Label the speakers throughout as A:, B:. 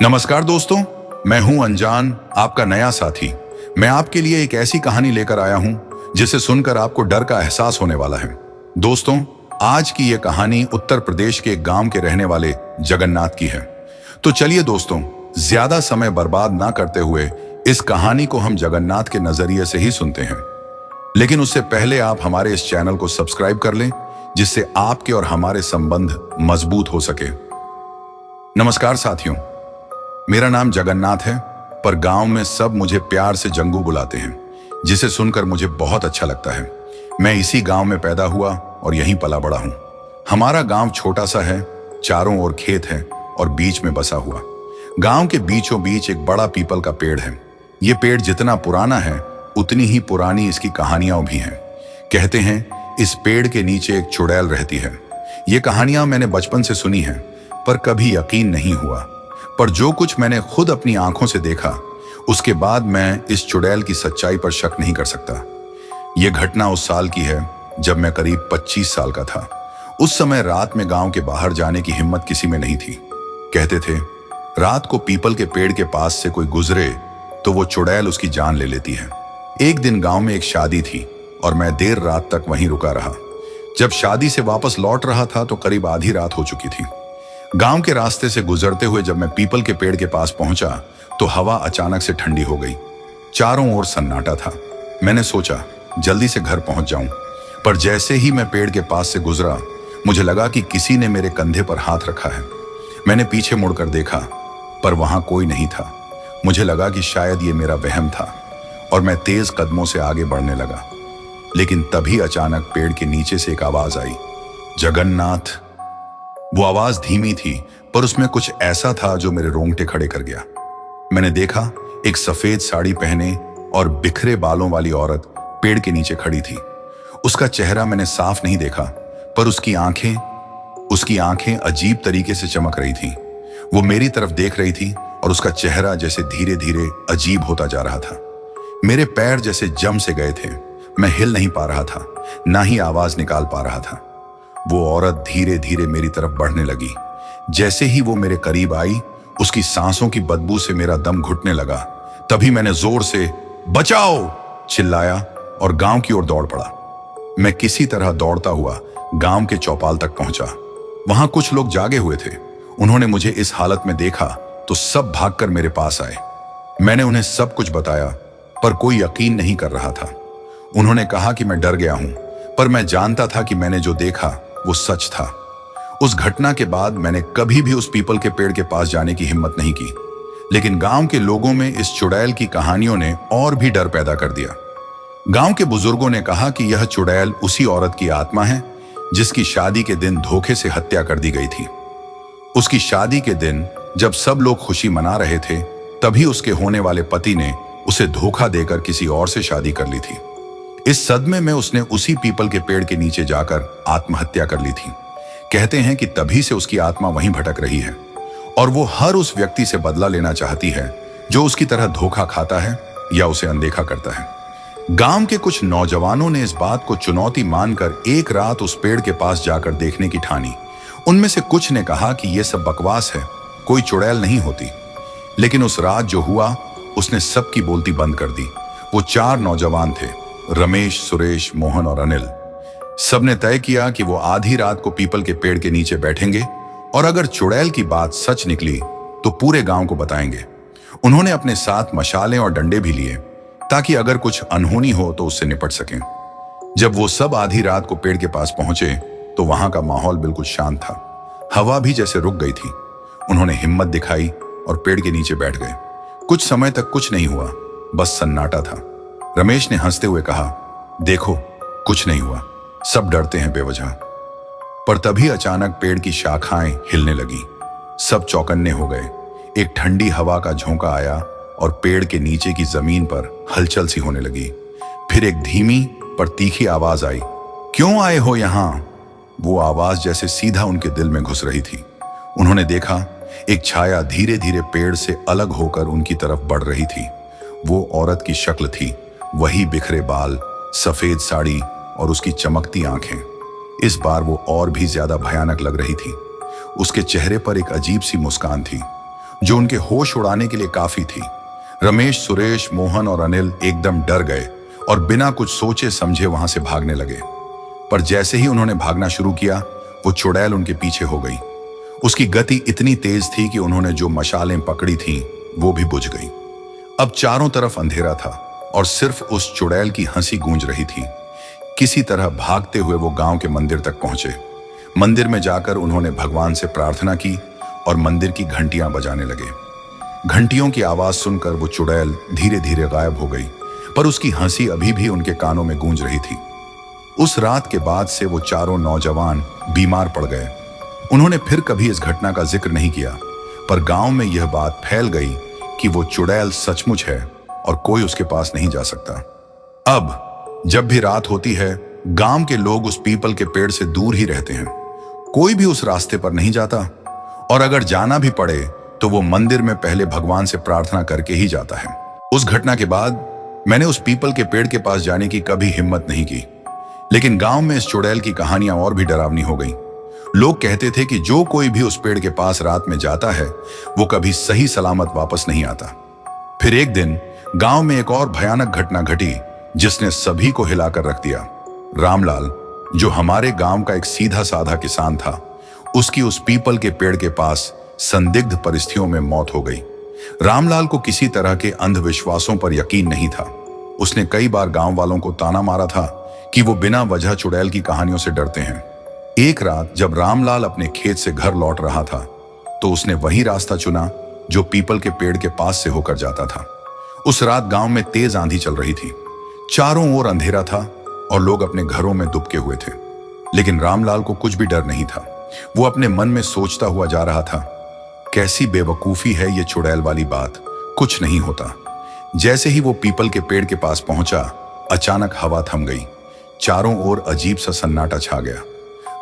A: नमस्कार दोस्तों, मैं हूं अनजान, आपका नया साथी। मैं आपके लिए एक ऐसी कहानी लेकर आया हूं जिसे सुनकर आपको डर का एहसास होने वाला है। दोस्तों, आज की यह कहानी उत्तर प्रदेश के एक गांव के रहने वाले जगन्नाथ की है। तो चलिए दोस्तों, ज्यादा समय बर्बाद ना करते हुए इस कहानी को हम जगन्नाथ के नजरिए से ही सुनते हैं। लेकिन उससे पहले आप हमारे इस चैनल को सब्सक्राइब कर लें, जिससे आपके और हमारे संबंध मजबूत हो सके। नमस्कार साथियों, मेरा नाम जगन्नाथ है, पर गांव में सब मुझे प्यार से जंगू बुलाते हैं, जिसे सुनकर मुझे बहुत अच्छा लगता है। मैं इसी गांव में पैदा हुआ और यहीं पला बड़ा हूं। हमारा गांव छोटा सा है, चारों ओर खेत है और बीच में बसा हुआ। गांव के बीचों बीच एक बड़ा पीपल का पेड़ है। ये पेड़ जितना पुराना है, उतनी ही पुरानी इसकी कहानियां भी हैं। कहते हैं इस पेड़ के नीचे एक चुड़ैल रहती है। ये कहानियां मैंने बचपन से सुनी हैं, पर कभी यकीन नहीं हुआ। पर जो कुछ मैंने खुद अपनी आंखों से देखा, उसके बाद मैं इस चुड़ैल की सच्चाई पर शक नहीं कर सकता। यह घटना उस साल की है जब मैं करीब 25 साल का था। उस समय रात में गांव के बाहर जाने की हिम्मत किसी में नहीं थी। कहते थे रात को पीपल के पेड़ के पास से कोई गुजरे तो वो चुड़ैल उसकी जान ले लेती है। एक दिन गांव में एक शादी थी और मैं देर रात तक वहीं रुका रहा। जब शादी से वापस लौट रहा था तो करीब आधी रात हो चुकी थी। गांव के रास्ते से गुजरते हुए जब मैं पीपल के पेड़ के पास पहुंचा तो हवा अचानक से ठंडी हो गई। चारों ओर सन्नाटा था। मैंने सोचा जल्दी से घर पहुंच जाऊं, पर जैसे ही मैं पेड़ के पास से गुजरा, मुझे लगा कि किसी ने मेरे कंधे पर हाथ रखा है। मैंने पीछे मुड़कर देखा, पर वहां कोई नहीं था। मुझे लगा कि शायद ये मेरा वहम था और मैं तेज कदमों से आगे बढ़ने लगा। लेकिन तभी अचानक पेड़ के नीचे से एक आवाज आई, जगन्नाथ। वो आवाज धीमी थी, पर उसमें कुछ ऐसा था जो मेरे रोंगटे खड़े कर गया। मैंने देखा एक सफेद साड़ी पहने और बिखरे बालों वाली औरत पेड़ के नीचे खड़ी थी। उसका चेहरा मैंने साफ नहीं देखा, पर उसकी आंखें अजीब तरीके से चमक रही थीं। वो मेरी तरफ देख रही थी और उसका चेहरा जैसे धीरे धीरे अजीब होता जा रहा था। मेरे पैर जैसे जम से गए थे। मैं हिल नहीं पा रहा था, ना ही आवाज निकाल पा रहा था। वो औरत धीरे धीरे मेरी तरफ बढ़ने लगी। जैसे ही वो मेरे करीब आई, उसकी सांसों की बदबू से मेरा दम घुटने लगा। तभी मैंने जोर से बचाओ चिल्लाया और गांव की ओर दौड़ पड़ा। मैं किसी तरह दौड़ता हुआ गांव के चौपाल तक पहुंचा। वहां कुछ लोग जागे हुए थे। उन्होंने मुझे इस हालत में देखा तो सब भागकर मेरे पास आए। मैंने उन्हें सब कुछ बताया, पर कोई यकीन नहीं कर रहा था। उन्होंने कहा कि मैं डर गया हूं, पर मैं जानता था कि मैंने जो देखा वो सच था। उस घटना के बाद मैंने कभी भी उस पीपल के पेड़ के पास जाने की हिम्मत नहीं की। लेकिन गांव के लोगों में इस चुड़ैल की कहानियों ने और भी डर पैदा कर दिया। गांव के बुजुर्गों ने कहा कि यह चुड़ैल उसी औरत की आत्मा है जिसकी शादी के दिन धोखे से हत्या कर दी गई थी। उसकी शादी के दिन जब सब लोग खुशी मना रहे थे, तभी उसके होने वाले पति ने उसे धोखा देकर किसी और से शादी कर ली थी। इस सदमे में उसने उसी पीपल के पेड़ के नीचे जाकर आत्महत्या कर ली थी। कहते हैं कि तभी से उसकी आत्मा वहीं भटक रही है और वो हर उस व्यक्ति से बदला लेना चाहती है जो उसकी तरह धोखा खाता है या उसे अनदेखा करता है। गांव के कुछ नौजवानों ने इस बात को चुनौती मानकर एक रात उस पेड़ के पास जाकर देखने की ठानी। उनमें से कुछ ने कहा कि यह सब बकवास है, कोई चुड़ैल नहीं होती। लेकिन उस रात जो हुआ, उसने सबकी बोलती बंद कर दी। वो 4 नौजवान थे, रमेश, सुरेश, मोहन और अनिल। सबने तय किया कि वो आधी रात को पीपल के पेड़ के नीचे बैठेंगे और अगर चुड़ैल की बात सच निकली तो पूरे गांव को बताएंगे। उन्होंने अपने साथ मशालें और डंडे भी लिए ताकि अगर कुछ अनहोनी हो तो उससे निपट सकें। जब वो सब आधी रात को पेड़ के पास पहुंचे तो वहां का माहौल बिल्कुल शांत था। हवा भी जैसे रुक गई थी। उन्होंने हिम्मत दिखाई और पेड़ के नीचे बैठ गए। कुछ समय तक कुछ नहीं हुआ, बस सन्नाटा था। रमेश ने हंसते हुए कहा, देखो कुछ नहीं हुआ, सब डरते हैं बेवजह। पर तभी अचानक पेड़ की शाखाएं हिलने लगी। सब चौकन्ने हो गए। एक ठंडी हवा का झोंका आया और पेड़ के नीचे की जमीन पर हलचल सी होने लगी। फिर एक धीमी पर तीखी आवाज आई, क्यों आए हो यहां? वो आवाज जैसे सीधा उनके दिल में घुस रही थी। उन्होंने देखा एक छाया धीरे धीरे पेड़ से अलग होकर उनकी तरफ बढ़ रही थी। वो औरत की शक्ल थी, वही बिखरे बाल, सफेद साड़ी और उसकी चमकती आंखें। इस बार वो और भी ज्यादा भयानक लग रही थी। उसके चेहरे पर एक अजीब सी मुस्कान थी। जो उनके होश उड़ाने के लिए काफी थी। रमेश, सुरेश, मोहन और अनिल एकदम डर गए और बिना कुछ सोचे समझे वहां से भागने लगे। पर जैसे ही उन्होंने भागना शुरू किया, वो चुड़ैल उनके पीछे हो गई। उसकी गति इतनी तेज थी कि उन्होंने जो मशालें पकड़ी थीं, वो भी बुझ गई। अब चारों तरफ अंधेरा था और सिर्फ उस चुड़ैल की हंसी गूंज रही थी। किसी तरह भागते हुए वो गांव के मंदिर तक पहुंचे। मंदिर में जाकर उन्होंने भगवान से प्रार्थना की और मंदिर की घंटियां बजाने लगे। घंटियों की आवाज सुनकर वो चुड़ैल धीरे धीरे गायब हो गई, पर उसकी हंसी अभी भी उनके कानों में गूंज रही थी। उस रात के बाद से वो चारों नौजवान बीमार पड़ गए। उन्होंने फिर कभी इस घटना का जिक्र नहीं किया, पर गांव में यह बात फैल गई कि वो चुड़ैल सचमुच है और कोई उसके पास नहीं जा सकता। अब जब भी रात होती है, गांव के लोग उस पीपल के पेड़ से दूर ही रहते हैं। कोई भी उस रास्ते पर नहीं जाता, और अगर जाना भी पड़े तो वो मंदिर में पहले भगवान से प्रार्थना करके ही जाता है। उस घटना के बाद मैंने उस पीपल के पेड़ के पास जाने की कभी हिम्मत नहीं की। लेकिन गांव में इस चुड़ैल की कहानियां और भी डरावनी हो गई। लोग कहते थे कि जो कोई भी उस पेड़ के पास रात में जाता है, वो कभी सही सलामत वापस नहीं आता। फिर एक दिन गांव में एक और भयानक घटना घटी, जिसने सभी को हिलाकर रख दिया। रामलाल, जो हमारे गांव का एक सीधा साधा किसान था, उसकी उस पीपल के पेड़ के पास संदिग्ध परिस्थितियों में मौत हो गई। रामलाल को किसी तरह के अंधविश्वासों पर यकीन नहीं था। उसने कई बार गांव वालों को ताना मारा था कि वो बिना वजह चुड़ैल की कहानियों से डरते हैं। एक रात जब रामलाल अपने खेत से घर लौट रहा था, तो उसने वही रास्ता चुना जो पीपल के पेड़ के पास से होकर जाता था। उस रात गांव में तेज आंधी चल रही थी। चारों ओर अंधेरा था और लोग अपने घरों में दुबके हुए थे। लेकिन रामलाल को कुछ भी डर नहीं था। वो अपने मन में सोचता हुआ जा रहा था, कैसी बेवकूफी है ये चुड़ैल वाली बात, कुछ नहीं होता। जैसे ही वो पीपल के पेड़ के पास पहुंचा, अचानक हवा थम गई। चारों ओर अजीब सा सन्नाटा छा गया।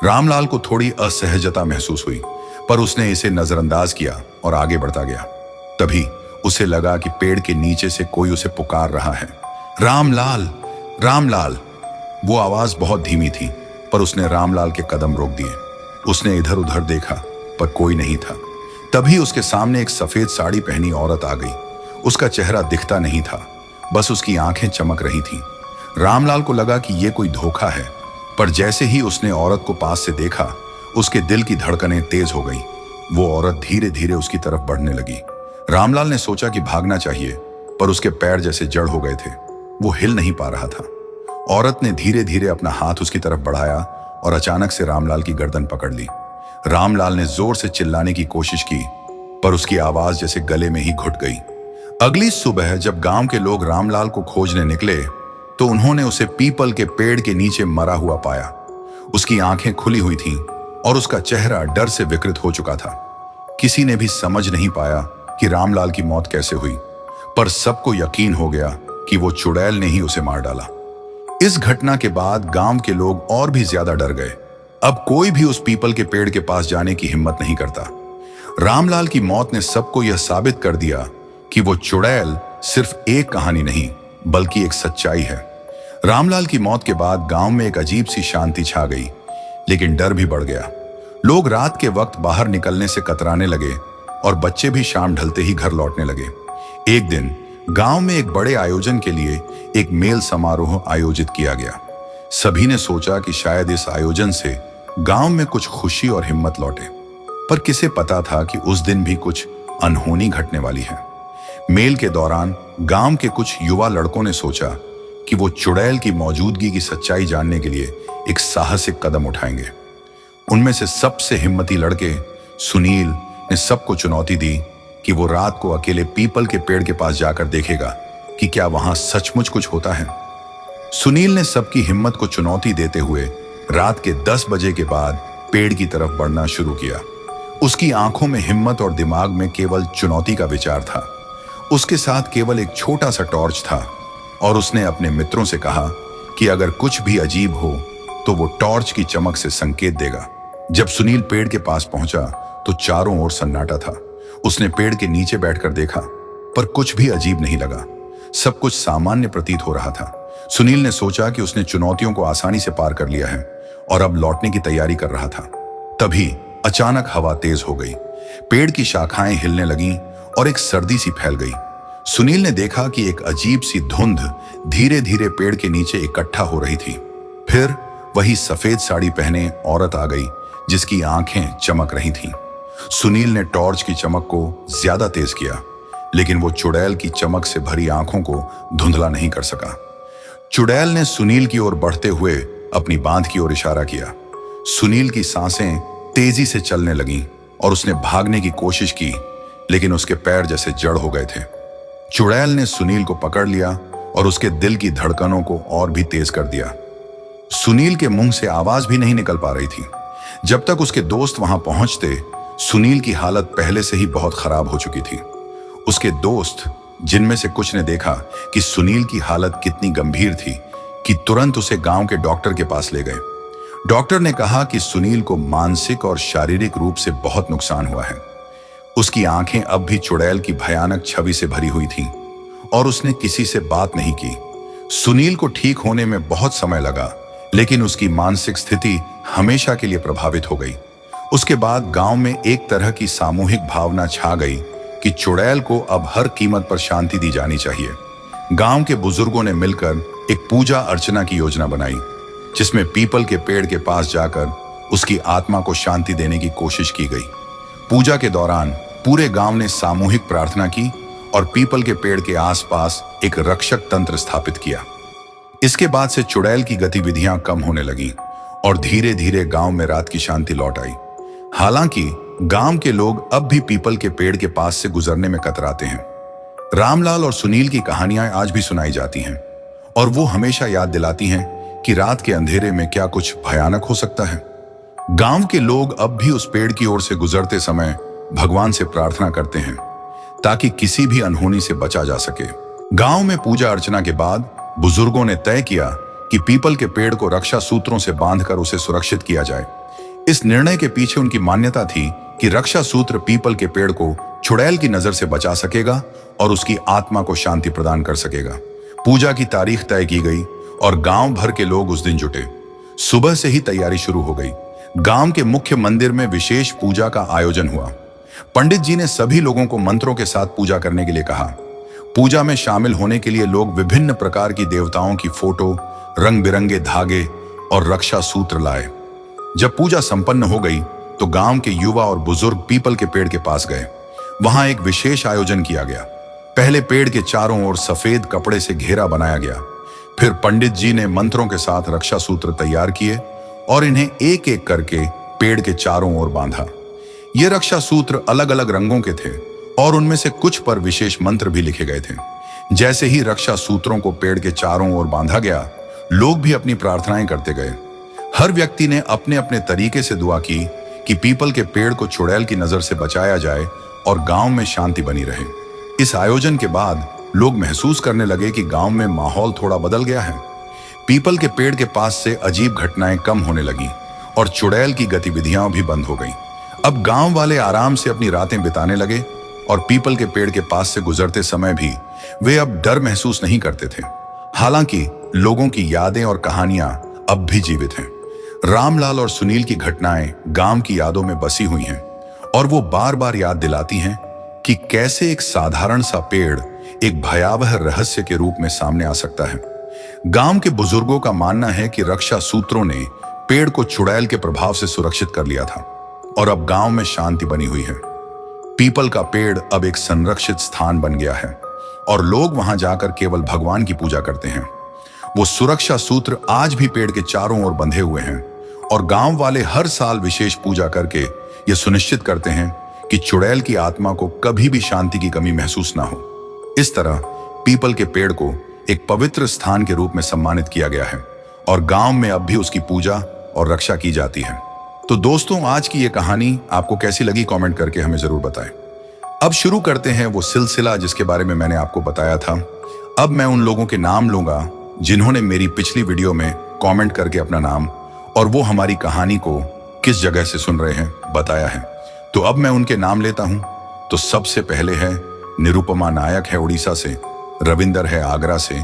A: रामलाल को थोड़ी असहजता महसूस हुई, पर उसने इसे नजरअंदाज किया और आगे बढ़ता गया। तभी उसे लगा कि पेड़ के नीचे से कोई उसे पुकार रहा है, रामलाल, रामलाल। वो आवाज बहुत धीमी थी, पर उसने रामलाल के कदम रोक दिए। उसने इधर उधर देखा, पर कोई नहीं था। तभी उसके सामने एक सफेद साड़ी पहनी औरत आ गई। उसका चेहरा दिखता नहीं था, बस उसकी आंखें चमक रही थीं। रामलाल को लगा कि यह कोई धोखा है, पर जैसे ही उसने औरत को पास से देखा, उसके दिल की धड़कनें तेज हो गई। वो औरत धीरे धीरे उसकी तरफ बढ़ने लगी। रामलाल ने सोचा कि भागना चाहिए, पर उसके पैर जैसे जड़ हो गए थे। वो हिल नहीं पा रहा था। औरत ने धीरे धीरे अपना हाथ उसकी तरफ बढ़ाया और अचानक से रामलाल की गर्दन पकड़ ली। रामलाल ने जोर से चिल्लाने की कोशिश की, पर उसकी आवाज जैसे गले में ही घुट गई। अगली सुबह जब गांव के लोग रामलाल को खोजने निकले, तो उन्होंने उसे पीपल के पेड़ के नीचे मरा हुआ पाया। उसकी आंखें खुली हुई थीं और उसका चेहरा डर से विकृत हो चुका था। किसी ने भी समझ नहीं पाया कि रामलाल की मौत कैसे हुई, पर सबको यकीन हो गया कि वो चुड़ैल ने ही उसे मार डाला। इस घटना के बाद गांव के लोग और भी ज्यादा डर गए। अब कोई भी उस पीपल के पेड़ के पास जाने की हिम्मत नहीं करता। रामलाल की मौत ने सबको यह साबित कर दिया कि वो चुड़ैल सिर्फ एक कहानी नहीं, बल्कि एक सच्चाई है। रामलाल की मौत के बाद गांव में एक अजीब सी शांति छा गई, लेकिन डर भी बढ़ गया। लोग रात के वक्त बाहर निकलने से कतराने लगे और बच्चे भी शाम ढलते ही घर लौटने लगे। एक दिन गांव में एक बड़े आयोजन के लिए एक मेल समारोह आयोजित किया गया। सभी ने सोचा कि शायद इस आयोजन से गांव में कुछ खुशी और हिम्मत लौटे, पर किसे पता था कि उस दिन भी कुछ अनहोनी घटने वाली है। मेल के दौरान गांव के कुछ युवा लड़कों ने सोचा कि वो चुड़ैल की मौजूदगी की सच्चाई जानने के लिए एक साहसिक कदम उठाएंगे। उनमें से सबसे हिम्मती लड़के सुनील ने सबको चुनौती दी कि वो रात को अकेले पीपल के पेड़ के पास जाकर देखेगा कि क्या वहां सचमुच कुछ होता है। सुनील ने सबकी हिम्मत को चुनौती देते हुए रात के 10 बजे के बाद पेड़ की तरफ बढ़ना शुरू किया। उसकी आंखों में हिम्मत और दिमाग में केवल चुनौती का विचार था। उसके साथ केवल एक छोटा सा टॉर्च था और उसने अपने मित्रों से कहा कि अगर कुछ भी अजीब हो तो वो टॉर्च की चमक से संकेत देगा। जब सुनील पेड़ के पास पहुंचा तो चारों ओर सन्नाटा था। उसने पेड़ के नीचे बैठकर देखा, पर कुछ भी अजीब नहीं लगा। सब कुछ सामान्य प्रतीत हो रहा था। सुनील ने सोचा कि उसने चुनौतियों को आसानी से पार कर लिया है और अब लौटने की तैयारी कर रहा था। तभी अचानक हवा तेज हो गई, पेड़ की शाखाएं हिलने लगीं और एक सर्दी सी फैल गई। सुनील ने देखा कि एक अजीब सी धुंध धीरे धीरे पेड़ के नीचे इकट्ठा हो रही थी। फिर वही सफेद साड़ी पहने औरत आ गई जिसकी आंखें चमक रही थीं। सुनील ने टॉर्च की चमक को ज्यादा तेज किया, लेकिन वो चुड़ैल की चमक से भरी आंखों को धुंधला नहीं कर सका। चुड़ैल ने सुनील की ओर बढ़ते हुए अपनी बांध की ओर इशारा किया। सुनील की सांसें तेजी से चलने लगीं और उसने भागने की कोशिश की, लेकिन उसके पैर जैसे जड़ हो गए थे। चुड़ैल ने सुनील को पकड़ लिया और उसके दिल की धड़कनों को और भी तेज कर दिया। सुनील के मुंह से आवाज भी नहीं निकल पा रही थी। जब तक उसके दोस्त वहां पहुंचते, सुनील की हालत पहले से ही बहुत खराब हो चुकी थी। उसके दोस्त, जिनमें से कुछ ने देखा कि सुनील की हालत कितनी गंभीर थी, कि तुरंत उसे गांव के डॉक्टर के पास ले गए। डॉक्टर ने कहा कि सुनील को मानसिक और शारीरिक रूप से बहुत नुकसान हुआ है। उसकी आंखें अब भी चुड़ैल की भयानक छवि से भरी हुई थीं और उसने किसी से बात नहीं की। सुनील को ठीक होने में बहुत समय लगा, लेकिन उसकी मानसिक स्थिति हमेशा के लिए प्रभावित हो गई। उसके बाद गांव में एक तरह की सामूहिक भावना छा गई कि चुड़ैल को अब हर कीमत पर शांति दी जानी चाहिए। गांव के बुजुर्गों ने मिलकर एक पूजा अर्चना की योजना बनाई, जिसमें पीपल के पेड़ के पास जाकर उसकी आत्मा को शांति देने की कोशिश की गई। पूजा के दौरान पूरे गांव ने सामूहिक प्रार्थना की और पीपल के पेड़ के आसपास एक रक्षक तंत्र स्थापित किया। इसके बाद से चुड़ैल की गतिविधियां कम होने लगीं और धीरे धीरे गांव में रात की शांति लौट आई। हालांकि गांव के लोग अब भी पीपल के पेड़ के पास से गुजरने में कतराते हैं। रामलाल और सुनील की कहानियां आज भी सुनाई जाती हैं और वो हमेशा याद दिलाती हैं कि रात के अंधेरे में क्या कुछ भयानक हो सकता है। गांव के लोग अब भी उस पेड़ की ओर से गुजरते समय भगवान से प्रार्थना करते हैं ताकि किसी भी अनहोनी से बचा जा सके। गांव में पूजा अर्चना के बाद बुजुर्गों ने तय किया कि पीपल के पेड़ को रक्षा सूत्रों से बांधकर उसे सुरक्षित किया जाए। इस निर्णय के पीछे उनकी मान्यता थी कि रक्षा सूत्र पीपल के पेड़ को चुड़ैल की नजर से बचा सकेगा और उसकी आत्मा को शांति प्रदान कर सकेगा। पूजा की तारीख तय की गई और गांव भर के लोग उस दिन जुटे। सुबह से ही तैयारी शुरू हो गई। गांव के मुख्य मंदिर में विशेष पूजा का आयोजन हुआ। पंडित जी ने सभी लोगों को मंत्रों के साथ पूजा करने के लिए कहा। पूजा में शामिल होने के लिए लोग विभिन्न प्रकार की देवताओं की फोटो, रंग बिरंगे धागे और रक्षा सूत्र लाए। जब पूजा संपन्न हो गई तो गांव के युवा और बुजुर्ग पीपल के पेड़ के पास गए। वहां एक विशेष आयोजन किया गया। पहले पेड़ के चारों ओर सफेद कपड़े से घेरा बनाया गया। फिर पंडित जी ने मंत्रों के साथ रक्षा सूत्र तैयार किए और इन्हें एक एक करके पेड़ के चारों ओर बांधा। ये रक्षा सूत्र अलग अलग रंगों के थे और उनमें से कुछ पर विशेष मंत्र भी लिखे गए थे। जैसे ही रक्षा सूत्रों को पेड़ के चारों ओर बांधा गया, लोग भी अपनी प्रार्थनाएं करते गए। हर व्यक्ति ने अपने अपने तरीके से दुआ की कि पीपल के पेड़ को चुड़ैल की नजर से बचाया जाए और गांव में शांति बनी रहे। इस आयोजन के बाद लोग महसूस करने लगे कि गांव में माहौल थोड़ा बदल गया है। पीपल के पेड़ के पास से अजीब घटनाएं कम होने लगीं और चुड़ैल की गतिविधियां भी बंद हो गईं। अब गांव वाले आराम से अपनी रातें बिताने लगे और पीपल के पेड़ के पास से गुजरते समय भी वे अब डर महसूस नहीं करते थे। हालांकि लोगों की यादें और कहानियां अब भी जीवित हैं। रामलाल और सुनील की घटनाएं गांव की यादों में बसी हुई हैं और वो बार बार याद दिलाती हैं कि कैसे एक साधारण सा पेड़ एक भयावह रहस्य के रूप में सामने आ सकता है। गांव के बुजुर्गों का मानना है कि रक्षा सूत्रों ने पेड़ को चुड़ैल के प्रभाव से सुरक्षित कर लिया था और अब गांव में शांति बनी हुई है। पीपल का पेड़ अब एक संरक्षित स्थान बन गया है और लोग वहां जाकर केवल भगवान की पूजा करते हैं। वो सुरक्षा सूत्र आज भी पेड़ के चारों ओर बंधे हुए हैं और गांव वाले हर साल विशेष पूजा करके ये सुनिश्चित करते हैं कि चुड़ैल की आत्मा को कभी भी शांति की कमी महसूस ना हो। इस तरह पीपल के पेड़ को एक पवित्र स्थान के रूप में सम्मानित किया गया है और गांव में अब भी उसकी पूजा और रक्षा की जाती है। तो दोस्तों, आज की ये कहानी आपको कैसी लगी कमेंट करके हमें जरूर बताएं। अब शुरू करते हैं वो सिलसिला जिसके बारे में मैंने आपको बताया था। अब मैं उन लोगों के नाम लूंगा जिन्होंने मेरी पिछली वीडियो में कमेंट करके अपना नाम और वो हमारी कहानी को किस जगह से सुन रहे हैं बताया है। तो अब मैं उनके नाम लेता हूं। तो सबसे पहले है निरुपमा नायक है उड़ीसा से, रविंदर है आगरा से,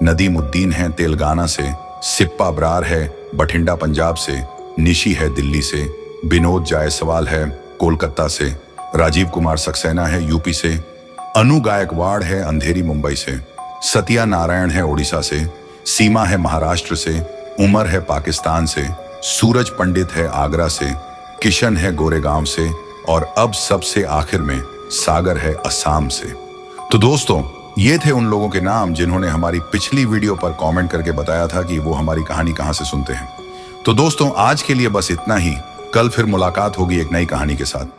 A: नदीमुद्दीन है तेलंगाना से, सिप्पा ब्रार है बठिंडा पंजाब से, निशी है दिल्ली से, विनोद जायसवाल है कोलकाता से, राजीव कुमार सक्सेना है यूपी से, अनु गायकवाड़ है अंधेरी मुंबई से, सत्या नारायण है ओडिशा से, सीमा है महाराष्ट्र से, उमर है पाकिस्तान से, सूरज पंडित है आगरा से, किशन है गोरेगांव से और अब सबसे आखिर में सागर है असम से। तो दोस्तों, ये थे उन लोगों के नाम जिन्होंने हमारी पिछली वीडियो पर कमेंट करके बताया था कि वो हमारी कहानी कहां से सुनते हैं। तो दोस्तों, आज के लिए बस इतना ही। कल फिर मुलाकात होगी एक नई कहानी के साथ।